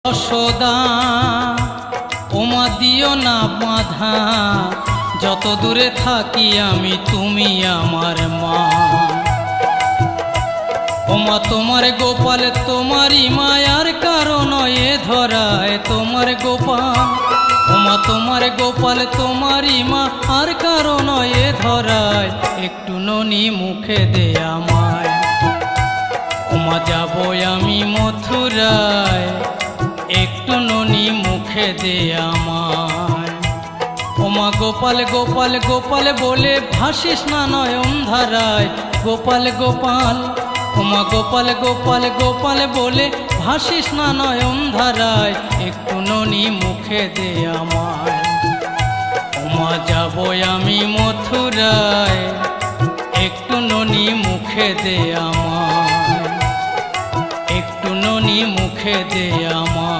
যশোদা ওমা দিও না বাধা, যত দূরে থাকি আমি তুমি আমার মা। ওমা তোমার গোপাল তোমারই মায়ার কারণ এ ধরায় তোমার গোপাল। ওমা তোমার গোপাল তোমারই মা আর কারণ এ ধরায়, একটু ননি মুখে দে আমায়। ওমা যাবো আমি মথুরায়, একটু ননি মুখে দে আমায়। ওমা গোপাল গোপাল গোপাল বলে ভাসিস না নয়ন ধারায়, গোপাল গোপাল। ওমা গোপাল গোপাল গোপাল বলে ভাসিস না নয়ন ধারায়, একটু ননি মুখে দে আমায়। ওমা যাবো আমি মথুরায়, একটু ননি মুখে দে আমায়, একটু ননি মুখে দে আমায়।